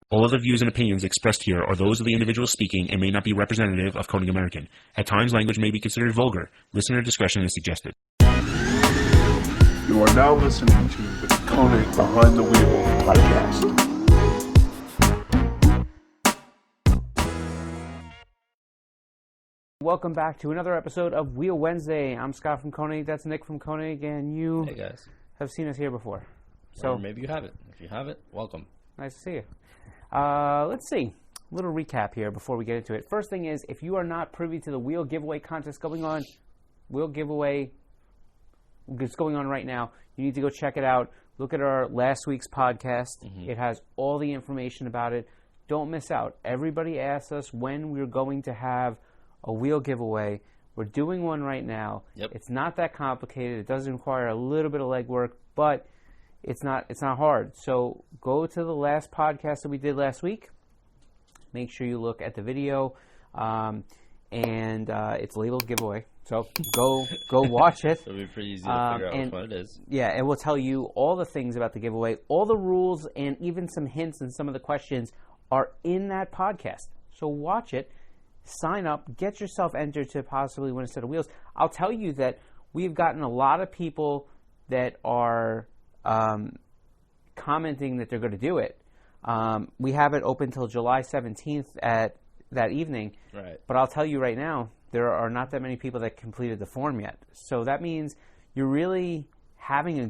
All of the views and opinions expressed here are those of the individual speaking and may not be representative of Konig American. At times, language may be considered vulgar. Listener discretion is suggested. You are now listening to the Konig Behind the Wheel podcast. Welcome back to another episode of Wheel Wednesday. I'm Scott from Konig. That's Nick from Konig, and you Hey guys. have seen us here before. So Or maybe you haven't. If you haven't, welcome. nice to see you. Let's see. A little recap here before we get into it. First thing is, if you are not privy to the wheel giveaway contest going on, wheel giveaway is going on right now. You need to go check it out. Look at our last week's podcast. It has all the information about it. Don't miss out. Everybody asks us when we're going to have a wheel giveaway. We're doing one right now. Yep. It's not that complicated. It does require a little bit of legwork, but it's not hard. So go to the last podcast that we did last week. Make sure you look at the video, and it's labeled giveaway. So go watch it. It'll be pretty easy to figure out which one it is. Yeah, and we'll tell you all the things about the giveaway. All the rules and even some hints and some of the questions are in that podcast. So watch it, sign up, get yourself entered to possibly win a set of wheels. I'll tell you that we've gotten a lot of people that are commenting that they're going to do it. We have it open till July 17th at that evening. Right. But I'll tell you right now, there are not that many people that completed the form yet. So that means you're really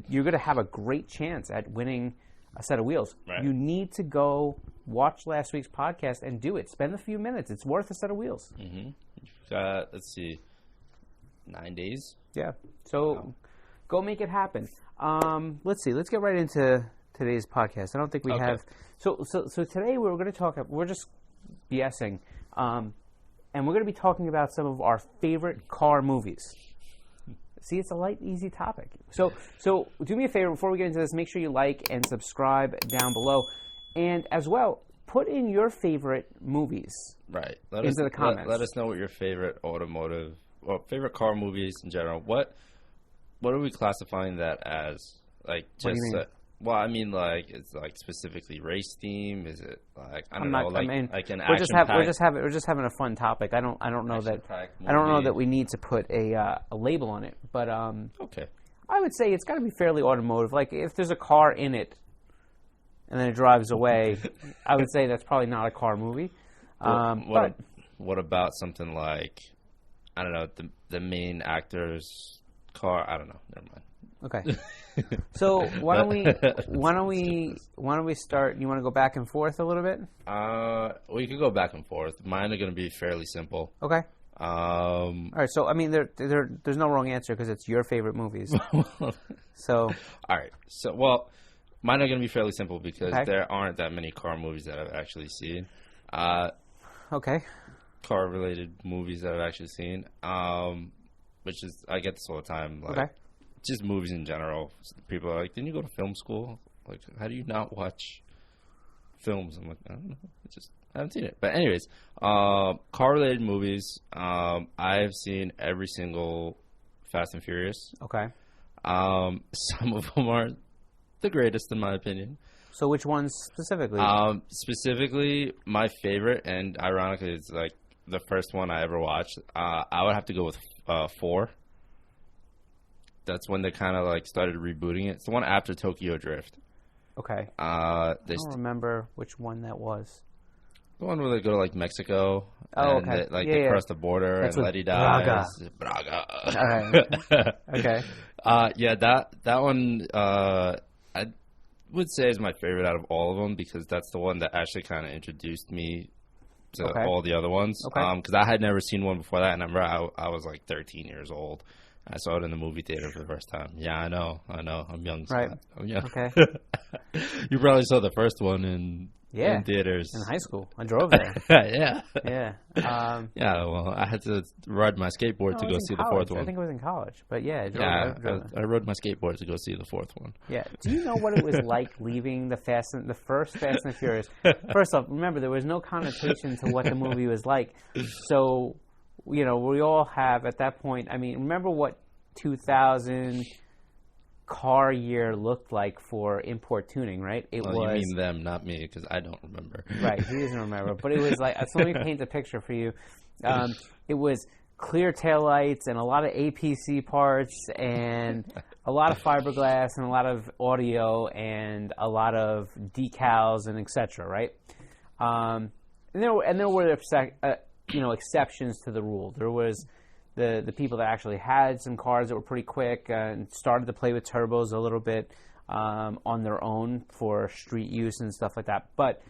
you're going to have a great chance at winning a set of wheels. Right. You need to go watch last week's podcast and do it. Spend a few minutes. It's worth a set of wheels. Mm-hmm. You've got, let's see, 9 days? Yeah. So go make it happen. Let's see. Let's get right into today's podcast. I don't think we have. So today we're going to talk. We're just BSing, and we're going to be talking about some of our favorite car movies. See, it's a light, easy topic. So do me a favor before we get into this. Make sure you like and subscribe down below, and as well, put in your favorite movies. Right. Into the comments. Let us know what your favorite automotive or favorite car movies in general. What are we classifying that as? Like, just What do you mean? Well, I mean, like, it's like specifically race theme. Is it like I don't I'm know, not- like I mean, like an we're action just having a fun topic. I don't know that Action-packed I don't know movie. that we need to put a label on it, but Okay. I would say it's got to be fairly automotive. Like if there's a car in it and then it drives away, I would say that's probably not a car movie. What about something like, I don't know, the main actor's car? I don't know. Never mind. Okay. So why don't we start? You want to go back and forth a little bit? We could go back and forth. Mine are going to be fairly simple. Okay. All right. So I mean, there's no wrong answer because it's your favorite movies. So all right. So, well, mine are going to be fairly simple because Okay. there aren't that many car movies that I've actually seen. okay. Car-related movies that I've actually seen, which is, I get this all the time. Like, Okay. just movies in general. People are like, didn't you go to film school? Like, how do you not watch films? I'm like, I don't know. I haven't seen it. But anyways, car-related movies. I've seen every single Fast and Furious. Okay. Some of them are the greatest, in my opinion. So which ones specifically? Specifically, my favorite, and ironically, it's like the first one I ever watched. I would have to go with 4. That's when they kind of like started rebooting it. It's the one after Tokyo Drift. Okay. I don't remember which one that was. The one where they go to like Mexico. Oh, and okay. They cross the border That's and with Letty dies. Braga. Braga. All right. Okay. Yeah, that one I would say is my favorite out of all of them because that's the one that actually kind of introduced me to Okay. all the other ones. Okay. Because I had never seen one before that, and I remember I was like 13 years old. I saw it in the movie theater for the first time. Yeah, I know. I'm young. Right. Scott. I'm young. Okay. You probably saw the first one in theaters. In high school. I drove there. Yeah. Yeah. Yeah, well, I had to ride my skateboard to I go was see in the college. fourth one. I think it was in college. But yeah, I drove. I rode my skateboard to go see the fourth one. Yeah. Do you know what it was like leaving the first Fast and Furious? First off, remember, there was no connotation to what the movie was like. So, we all have, at that point, I mean, remember what 2000, car year looked like for import tuning, right? It was. You mean them, not me, because I don't remember. Right, he doesn't remember. But it was like, so let me paint a picture for you. It was clear taillights and a lot of APC parts and a lot of fiberglass and a lot of audio and a lot of decals and etc. Right? And there were exceptions to the rule. There was the people that actually had some cars that were pretty quick and started to play with turbos a little bit on their own for street use and stuff like that. But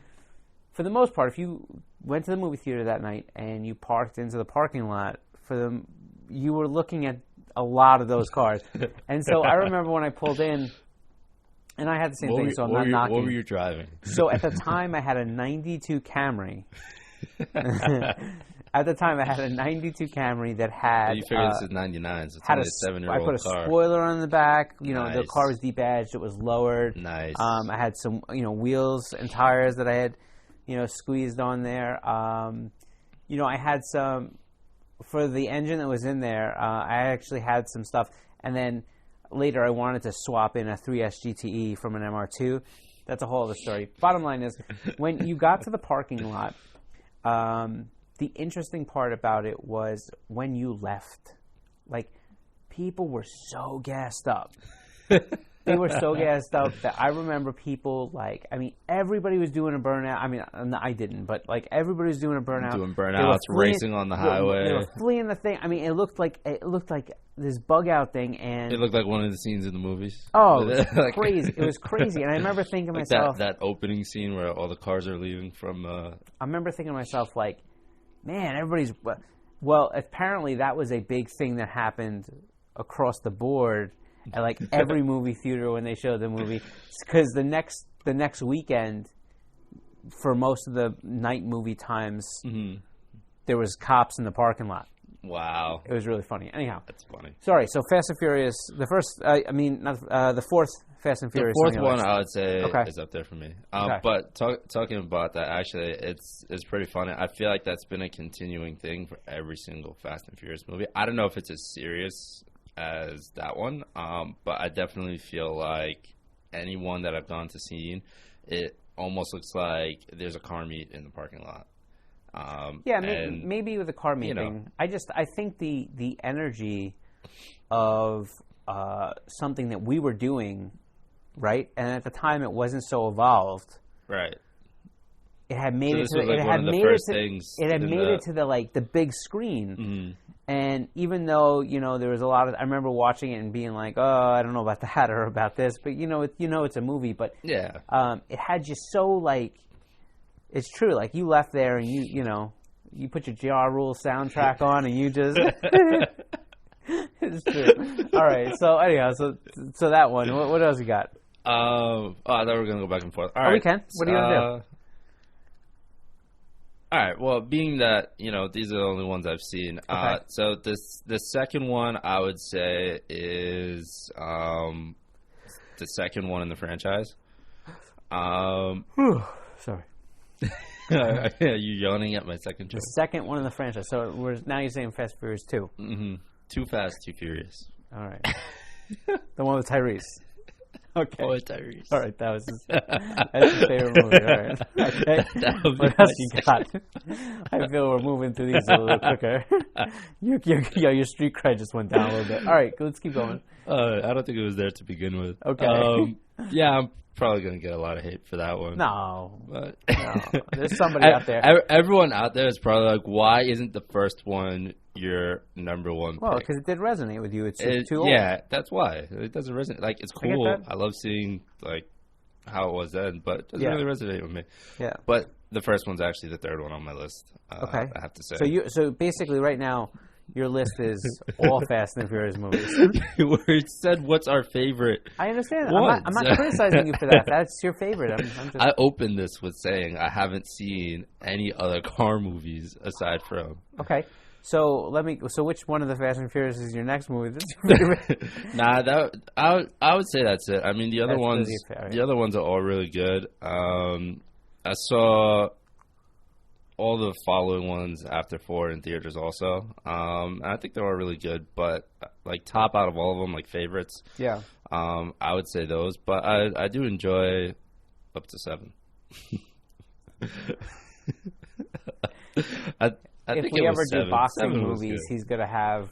for the most part, if you went to the movie theater that night and you parked into the parking lot, you were looking at a lot of those cars. And so I remember when I pulled in, and I had the same thing, so I'm not knocking. What were you driving? So at the time, I had a 92 Camry. At the time, I had a 92 Camry that had... You figure this is 99, so it's only a 7-year-old car. I put a spoiler on the back. Nice. The car was de-badged. It was lowered. Nice. I had some, wheels and tires that I had, squeezed on there. I had some... For the engine that was in there, I actually had some stuff. And then later, I wanted to swap in a 3S GTE from an MR2. That's a whole other story. Bottom line is, when you got to the parking lot... the interesting part about it was when you left, like, people were so gassed up. They were so gassed up that I remember people, everybody was doing a burnout. I mean, I didn't, but, everybody was doing a burnout. Doing burnouts, racing on the highway. They were fleeing the thing. I mean, it looked like this bug-out thing, and... It looked like one of the scenes in the movies. Oh, it was crazy. It was crazy. And I remember thinking to myself... That opening scene where all the cars are leaving from... I remember thinking to myself, man, everybody's... Well, apparently that was a big thing that happened across the board at every movie theater when they showed the movie, because the next weekend, for most of the night movie times, there was cops in the parking lot. Wow, it was really funny. Anyhow, that's funny. Sorry. So Fast and Furious, the first, the fourth Fast and Furious. The fourth one, I would say, is up there for me. Okay. But talking about that, actually, it's pretty funny. I feel like that's been a continuing thing for every single Fast and Furious movie. I don't know if it's as serious as that one, but I definitely feel like anyone that I've gone to see, it almost looks like there's a car meet in the parking lot. Maybe with the car meeting. I think the energy of something that we were doing, right? And at the time, it wasn't so evolved. Right. It had made it to the big screen. Mm-hmm. And even though, there was a lot of, I remember watching it and being like, oh, I don't know about that or about this, but it's a movie, but yeah, it had you so it's true. You left there and you put your Ja Rule soundtrack on and you just, it's true. All right. So anyhow, so that one, what else you got? I thought we were going to go back and forth. All right. We can. What are you going to do? All right. Well, being that, these are the only ones I've seen. Okay. So the second one I would say is the second one in the franchise. Sorry. Are you yawning at my second joke? The second one in the franchise. So now you're saying Fast and Furious 2. Mm-hmm. Too Fast, Too Furious. All right. The one with Tyrese. Okay. Oh, Tyrese. All right, that's his favorite movie. All right. Okay. What else you got? I feel we're moving through these a little quicker. Your street cred just went down a little bit. All right, let's keep going. I don't think it was there to begin with. Okay. Yeah, I'm probably going to get a lot of hate for that one. No. But There's somebody out there. Everyone out there is probably like, why isn't the first one your number one Well, pick? because it did resonate with you. It's too old. Yeah, that's why. It doesn't resonate. It's cool. I love seeing, how it was then, but it doesn't really resonate with me. Yeah. But the first one's actually the third one on my list, okay. I have to say. So basically right now, your list is all Fast and Furious movies. It said, what's our favorite? I understand. I'm not criticizing you for that. That's your favorite. I opened this with saying I haven't seen any other car movies aside from. Okay. So which one of the Fast and Furious is your next movie? That's your favorite? Nah, I would say that's it. I mean, the other ones are all really good. I saw all the following ones after 4 in theaters also. And I think they're all really good, but top out of all of them, favorites. Yeah. I would say those, but I do enjoy up to 7. I If think we it ever was do 7. boxing 7 was movies, good. he's going to have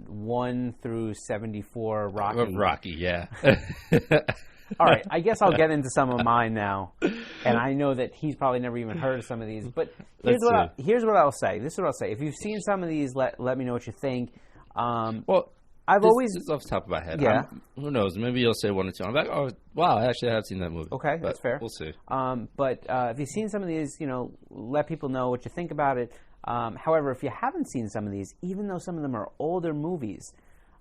1 through 74 Rocky. Rocky, yeah. All right, I guess I'll get into some of mine now. And I know that he's probably never even heard of some of these. But here's what I'll say. This is what I'll say. If you've seen some of these, let me know what you think. Well, I've always... This is off the top of my head. Yeah. Who knows? Maybe you'll say 1 or 2. I'm like, oh, wow, I actually have seen that movie. Okay, but that's fair. We'll see. But if you've seen some of these, let people know what you think about it. However, if you haven't seen some of these, even though some of them are older movies,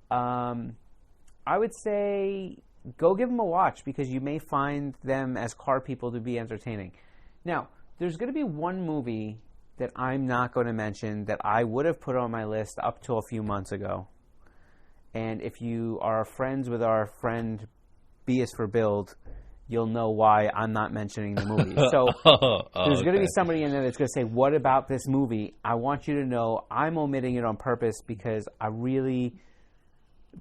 I would say go give them a watch because you may find them as car people to be entertaining. Now, there's going to be one movie that I'm not going to mention that I would have put on my list up till a few months ago. And if you are friends with our friend B is for Build, you'll know why I'm not mentioning the movie. So there's going to be somebody in there that's going to say, what about this movie? I want you to know I'm omitting it on purpose because I really...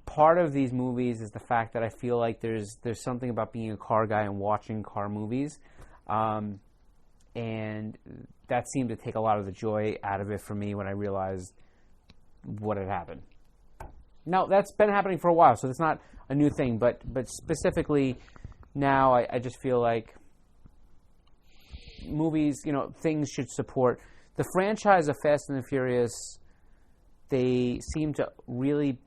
Part of these movies is the fact that I feel like there's something about being a car guy and watching car movies. And that seemed to take a lot of the joy out of it for me when I realized what had happened. Now, that's been happening for a while, so it's not a new thing. But specifically now, I just feel like movies, things should support. The franchise of Fast and the Furious, they seem to really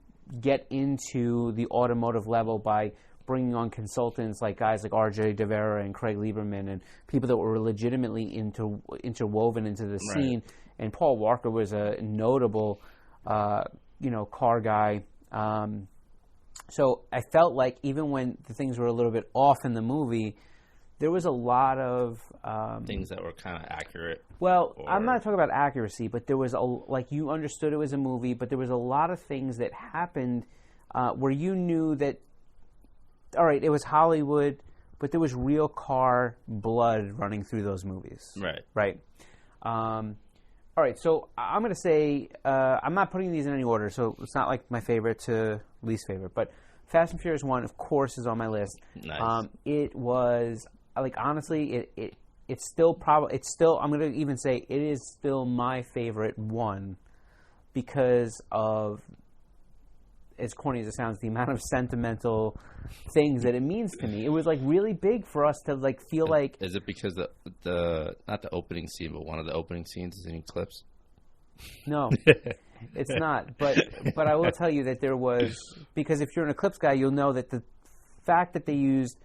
get into the automotive level by bringing on consultants like guys like R.J. Devera and Craig Lieberman and people that were legitimately interwoven into the scene. And Paul Walker was a notable, car guy. So I felt like even when the things were a little bit off in the movie, there was a lot of... things that were kind of accurate. Well, I'm not talking about accuracy, but there was you understood it was a movie, but there was a lot of things that happened where you knew that, all right, it was Hollywood, but there was real car blood running through those movies. Right. Right. All right, so I'm going to say, I'm not putting these in any order, so it's not like my favorite to least favorite, but Fast and Furious 1, of course, is on my list. Nice. It was, honestly, it's still, I'm going to even say it is still my favorite one because of, as corny as it sounds, the amount of sentimental things that it means to me. It was really big for us to feel like. Is it because the not the opening scene, but one of the opening scenes is in Eclipse? No, it's not. But I will tell you that there was, because if you're an Eclipse guy, you'll know that the fact that they used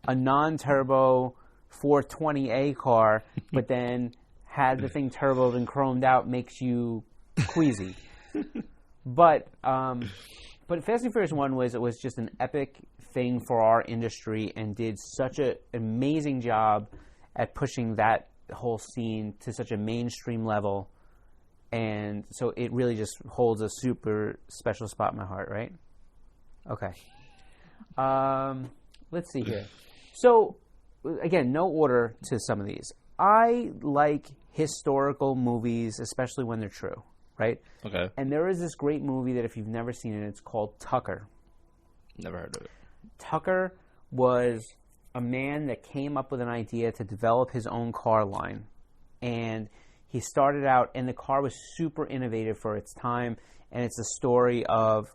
a non-turbo 420A car, but then had the thing turboed and chromed out makes you queasy. But Fast and Furious 1 was just an epic thing for our industry and did such an amazing job at pushing that whole scene to such a mainstream level. And so it really just holds a super special spot in my heart, right? Okay. Let's see here. So, again, no order to some of these. I like historical movies, especially when they're true, right? Okay. And there is this great movie that if you've never seen it, it's called Tucker. Never heard of it. Tucker was a man that came up with an idea to develop his own car line. And he started out, and the car was super innovative for its time. And it's a story of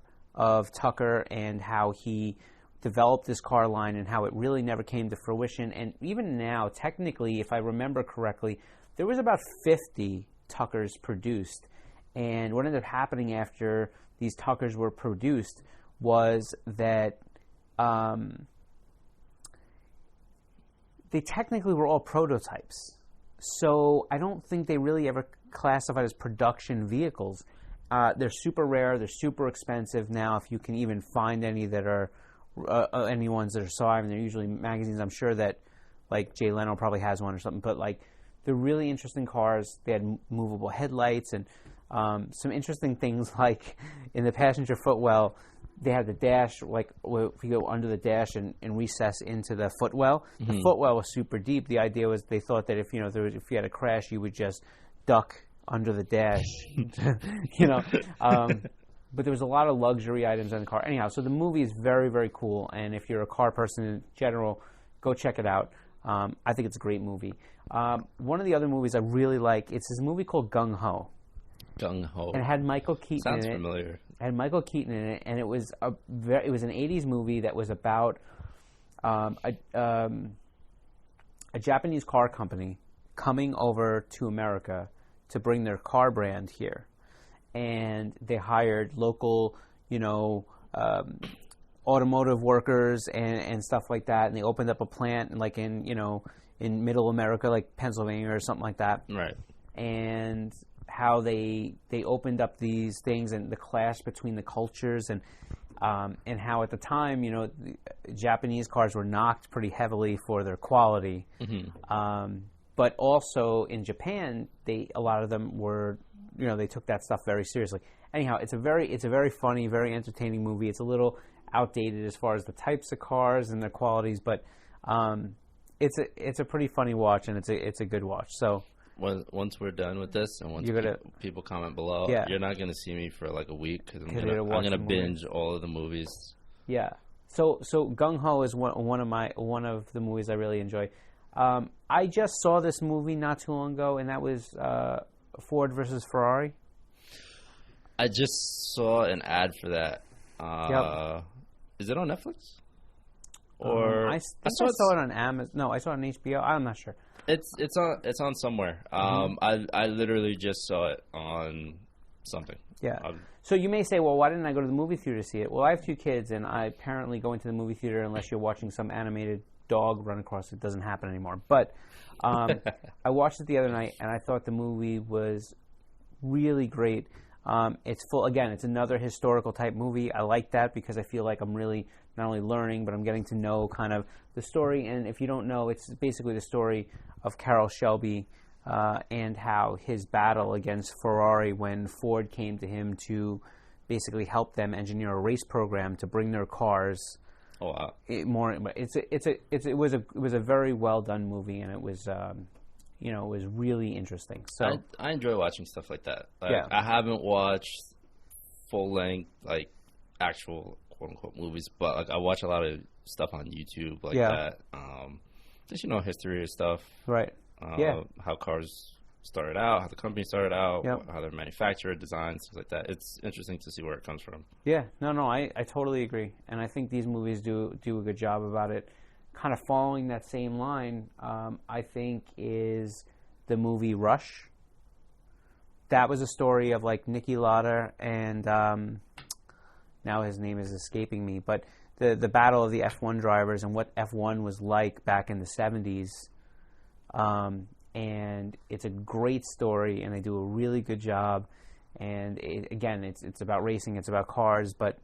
Tucker and how he developed this car line and how it really never came to fruition. And even now, technically, if I remember correctly, there was about 50 Tuckers produced. And what ended up happening after these Tuckers were produced was that they technically were all prototypes. So I don't think they really ever classified as production vehicles. They're super rare. They're super expensive now, if you can even find any that are any ones that are surviving. They're usually magazines. I'm sure that Jay Leno probably has one or something. But they're really interesting cars. They had movable headlights and some interesting things like in the passenger footwell, they had the dash, if you go under the dash and recess into the footwell. Mm-hmm. The footwell was super deep. The idea was they thought that if you had a crash, you would just duck under the dash. but there was a lot of luxury items in the car. Anyhow, so the movie is very, very cool, and if you're a car person in general, go check it out. I think it's a great movie. One of the other movies I really like, it's this movie called Gung Ho. Gung Ho. And it had Michael Keaton Sounds in it. familiar. It had Michael Keaton in it, and it was an 80s movie that was about a Japanese car company coming over to America to bring their car brand here. And they hired local, automotive workers and stuff like that. And they opened up a plant in middle America, like Pennsylvania or something like that. Right. And how they opened up these things and the clash between the cultures and how at the time, Japanese cars were knocked pretty heavily for their quality. Mm-hmm. But also in Japan, a lot of them were, they took that stuff very seriously. Anyhow, it's a very funny, very entertaining movie. It's a little outdated as far as the types of cars and their qualities, but it's a pretty funny watch, and it's a good watch. So once we're done with this, and once people comment below, you're not going to see me for like a week because I'm going to binge all of the movies. Yeah. So Gung Ho is one of the movies I really enjoy. I just saw this movie not too long ago, and that was Ford versus Ferrari. I just saw an ad for that. Yep. Is it on Netflix? Or I saw it on Amazon. No, I saw it on HBO. I'm not sure. It's on somewhere. I literally just saw it on something. Yeah. So you may say, well, why didn't I go to the movie theater to see it? Well, I have 2 kids, and I apparently go into the movie theater unless you're watching some animated dog run across it. Doesn't happen anymore. But I watched it the other night, and I thought the movie was really great. It's full. Again, it's another historical type movie. I like that because I feel like I'm really not only learning, but I'm getting to know kind of the story. And if you don't know, it's basically the story of Carroll Shelby and how his battle against Ferrari when Ford came to him to basically help them engineer a race program to bring their cars. Oh wow! It was a very well done movie, and it was. It was really interesting. So I enjoy watching stuff like that. Yeah. I haven't watched full length, like actual quote unquote movies, but like I watch a lot of stuff on YouTube like that. Just history of stuff. Right. How cars started out, how the company started out, Yep. how they're manufactured, designs, things like that. It's interesting to see where it comes from. Yeah. No, I totally agree, and I think these movies do a good job about it. Kind of following that same line, I think, is the movie Rush. That was a story of like Niki Lauda and now his name is escaping me, but the battle of the F1 drivers and what F1 was like back in the 70s. And it's a great story, and they do a really good job. And it's about racing, it's about cars. But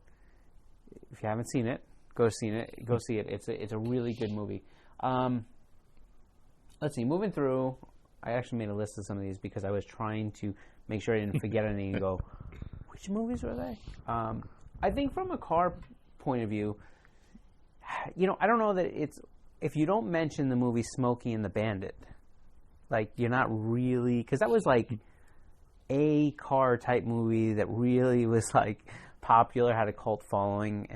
if you haven't seen it, go see it. It's a really good movie. Let's see. Moving through, I actually made a list of some of these because I was trying to make sure I didn't forget any and go, which movies were they? I think from a car point of view, I don't know that it's if you don't mention the movie Smokey and the Bandit, like you're not really, because that was like a car type movie that really was like popular, had a cult following.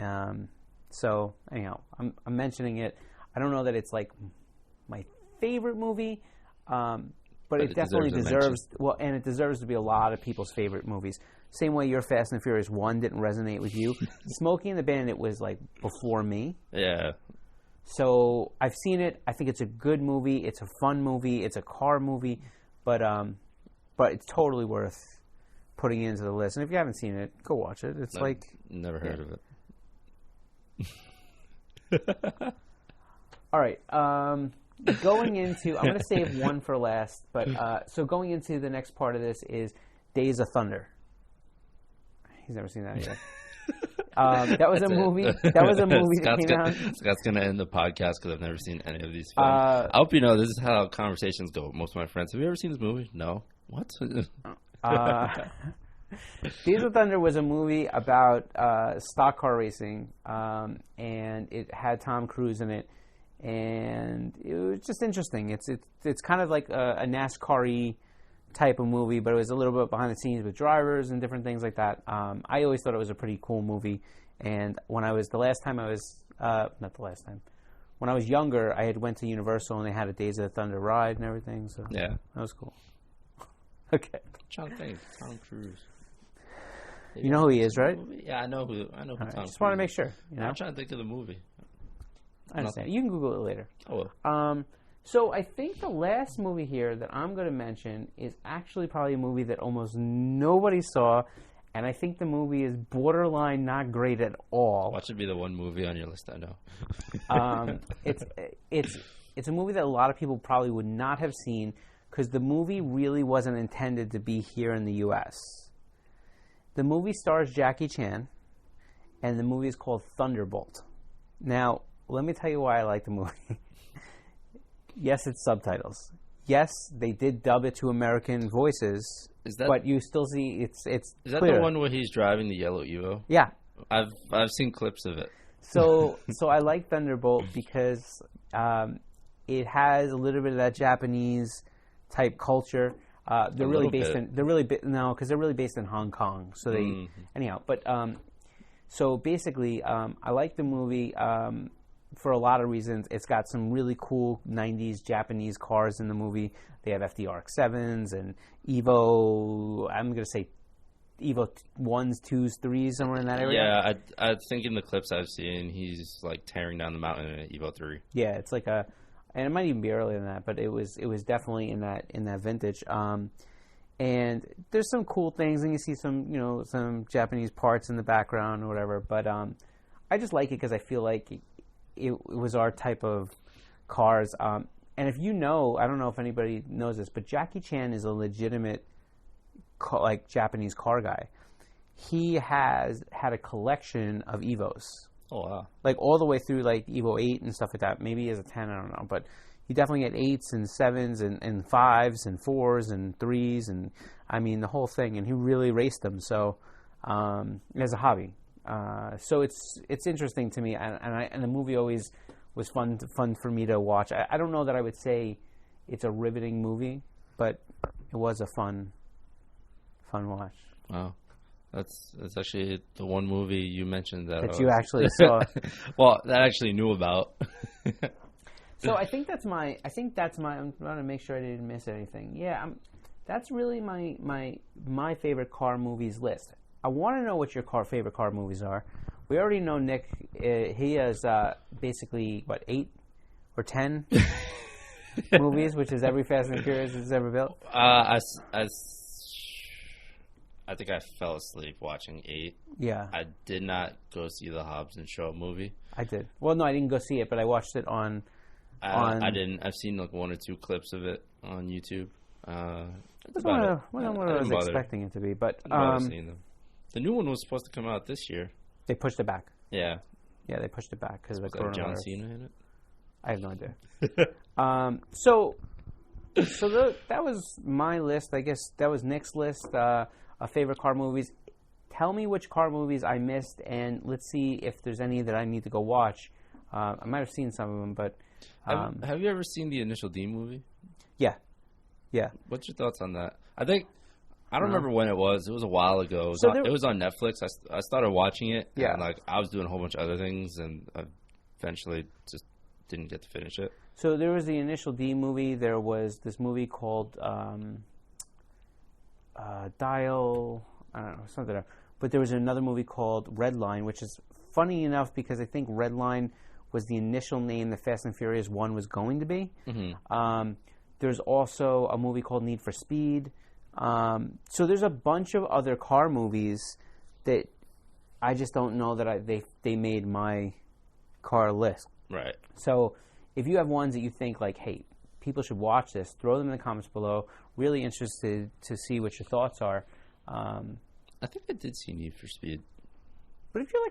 So anyhow, I'm mentioning it. I don't know that it's like my favorite movie, but it definitely deserves and it deserves to be a lot of people's favorite movies. Same way your Fast and Furious 1 didn't resonate with you. Smokey and the Bandit was like before me. Yeah. So I've seen it. I think it's a good movie. It's a fun movie. It's a car movie, but it's totally worth putting into the list. And if you haven't seen it, go watch it. It's never heard of it. All right. Going into, I'm going to save one for last, but so going into the next part of this is Days of Thunder. He's never seen that either. That was a movie. That was a movie that came out. Scott's going to end the podcast because I've never seen any of these films. I hope you know this is how conversations go. Most of my friends, have you ever seen this movie? No. What? Days of Thunder was a movie about stock car racing, and it had Tom Cruise in it, and it was just interesting. It's kind of like a NASCAR-y type of movie, but it was a little bit behind the scenes with drivers and different things like that. I always thought it was a pretty cool movie. And when I was, when I was younger, I had went to Universal and they had a Days of the Thunder ride and everything. So Yeah. that was cool. Okay. I'm trying to think. Tom Cruise. You know who he is, right? Yeah, I know who Tom Right. Cruise. Just want to make sure. You know? I'm trying to think of the movie. I understand. You can Google it later. Oh, well. So I think the last movie here that I'm going to mention is actually probably a movie that almost nobody saw, and I think the movie is borderline not great at all. What should be the one movie on your list I know? It's a movie that a lot of people probably would not have seen because the movie really wasn't intended to be here in the U.S. The movie stars Jackie Chan, and the movie is called Thunderbolt. Now, let me tell you why I like the movie. Yes, it's subtitles. Yes, they did dub it to American voices, but you still see it's Is that clear. the one where he's driving the yellow Evo? Yeah. I've seen clips of it. So I like Thunderbolt because it has a little bit of that Japanese type culture. They're really based in Hong Kong. So they anyhow, but so basically, I like the movie for a lot of reasons. It's got some really cool 90s Japanese cars in the movie. They have FDRX7s and Evo, I'm going to say Evo 1s, 2s, 3s, somewhere in that area. Yeah, I think in the clips I've seen, he's like tearing down the mountain in an Evo 3. Yeah, it's like and it might even be earlier than that, but it was definitely in that vintage. And there's some cool things, and you see some Japanese parts in the background or whatever. But I just like it because I feel like it was our type of cars. And if you know, I don't know if anybody knows this, but Jackie Chan is a legitimate Japanese car guy. He has had a collection of Evos. Oh, wow. Like all the way through like Evo 8 and stuff like that. Maybe he has a 10, I don't know. But he definitely had 8s and 7s and 5s and 4s and 3s and, I mean, the whole thing. And he really raced them. So as a hobby. So it's interesting to me. And the movie always was fun for me to watch. I don't know that I would say it's a riveting movie, but it was a fun watch. Wow. That's actually the one movie you mentioned that you actually saw. Well, that I actually knew about. So I think that's my. I'm trying to make sure I didn't miss anything. Yeah, that's really my favorite car movies list. I want to know what your favorite car movies are. We already know Nick. He has basically 8 or 10 movies, which is every Fast and Furious has ever built. I think I fell asleep watching 8. Yeah. I did not go see the Hobbs and Shaw movie. I did. Well, no, I didn't go see it, but I watched it on. I didn't. I've seen like 1 or 2 clips of it on YouTube. That's what I was expecting it to be, but seeing them. The new one was supposed to come out this year. They pushed it back. Yeah. Yeah, they pushed it back because of the Got coronavirus. John Cena in it. I have no idea. So that was my list. I guess that was Nick's list of favorite car movies. Tell me which car movies I missed, and let's see if there's any that I need to go watch. I might have seen some of them, but have you ever seen the Initial D movie? Yeah. What's your thoughts on that? I don't remember when it was. It was a while ago. It was on Netflix. I started watching it. Yeah. And I was doing a whole bunch of other things, and I eventually just didn't get to finish it. So there was the Initial D movie. There was this movie called Dial. I don't know, something. But there was another movie called Redline, which is funny enough because I think Redline was the initial name that Fast and Furious 1 was going to be. Mm-hmm. There's also a movie called Need for Speed. So there's a bunch of other car movies that I just don't know that they made my car list. Right. So if you have ones that you think like, hey, people should watch this, throw them in the comments below. Really interested to see what your thoughts are. I think I did see Need for Speed. But if you're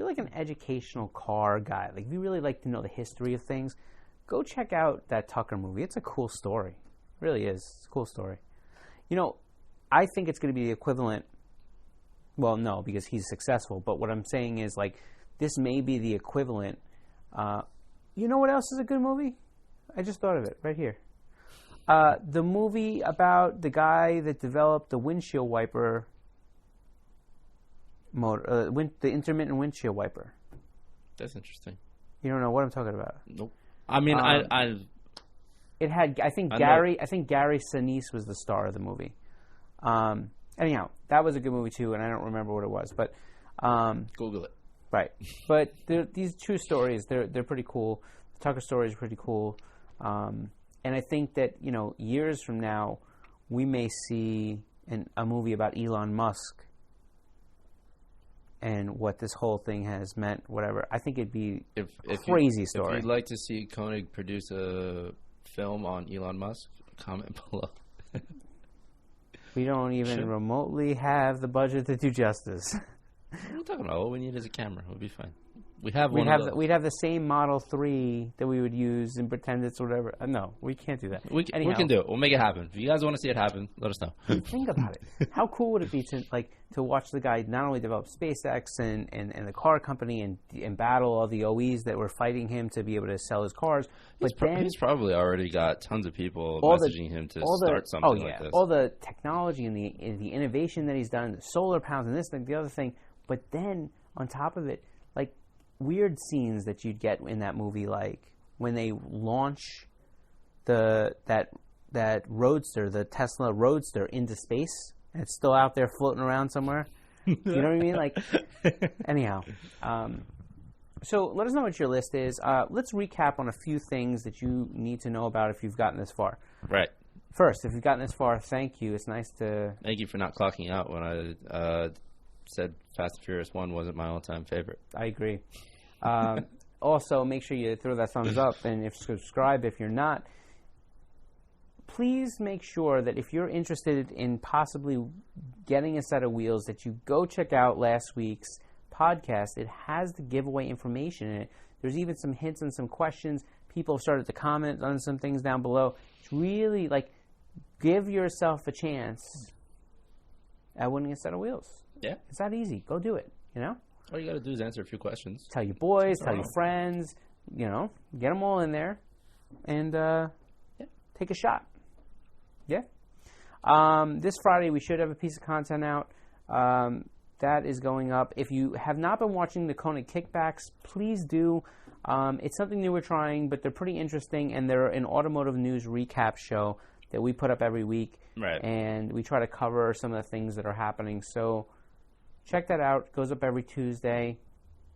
like an educational car guy, like if you really like to know the history of things, go check out that Tucker movie. It's a cool story. It really is. It's a cool story. You know, I think it's going to be the equivalent. Well, no, because he's successful. But what I'm saying is, like, this may be the equivalent. You know what else is a good movie? I just thought of it right here. The movie about the guy that developed the windshield wiper motor, the intermittent windshield wiper. That's interesting. You don't know what I'm talking about? Nope. I mean, It had, I think Gary Sinise was the star of the movie. Anyhow, that was a good movie too, and I don't remember what it was, but Google it. Right, but these true stories, they're pretty cool. The Tucker story is pretty cool, and I think that years from now, we may see a movie about Elon Musk and what this whole thing has meant. Whatever, I think it'd be a crazy story. If you'd like to see Konig produce a film on Elon Musk, comment below. We don't even remotely have the budget to do justice. What are you talking about? All we need is a camera. We'll be fine. We'd have the same Model 3 that we would use and pretend it's whatever. No, we can't do that. We can do it. We'll make it happen. If you guys want to see it happen, let us know. Think about it. How cool would it be to watch the guy not only develop SpaceX and the car company and battle all the OEs that were fighting him to be able to sell his cars, but he's probably already got tons of people messaging him to start something like this. All the technology and the innovation that he's done, the solar panels and this thing, the other thing, but then on top of it, like weird scenes that you'd get in that movie, like when they launch that Roadster, the Tesla Roadster, into space, and it's still out there floating around somewhere. You know what I mean? Like, anyhow. So let us know what your list is. Let's recap on a few things that you need to know about if you've gotten this far. Right. First, if you've gotten this far, thank you. It's nice to... Thank you for not clocking out when I said Fast and Furious 1 wasn't my all-time favorite. I agree. Also, make sure you throw that thumbs up, and subscribe if you're not. Please make sure that if you're interested in possibly getting a set of wheels, that you go check out last week's podcast. It has the giveaway information in it. There's even some hints and some questions. People have started to comment on some things down below. It's really give yourself a chance at winning a set of wheels. Yeah. It's that easy. Go do it, All you got to do is answer a few questions. Tell your boys, tell your friends, get them all in there, and take a shot. Yeah. This Friday we should have a piece of content out. That is going up. If you have not been watching the Konig Kickbacks, please do. It's something new we're trying, but they're pretty interesting, and they're an automotive news recap show that we put up every week. Right. And we try to cover some of the things that are happening. So check that out. It goes up every Tuesday.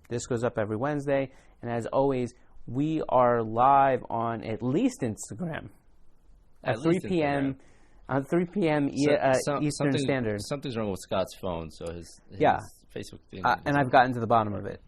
This goes up every Wednesday. And as always, we are live on at least Instagram at 3 p.m. On 3 p.m. Eastern Standard. Something's wrong with Scott's phone, so his Facebook thing. And I've gotten to the bottom of it.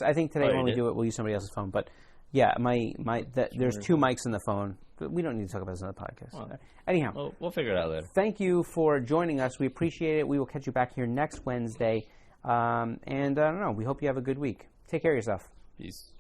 I think today when we did? do it, we'll use somebody else's phone. But yeah, there's two mics in the phone. But we don't need to talk about this on the podcast. Well, anyhow, we'll figure it out later. Thank you for joining us. We appreciate it. We will catch you back here next Wednesday. And I don't know. We hope you have a good week. Take care of yourself. Peace.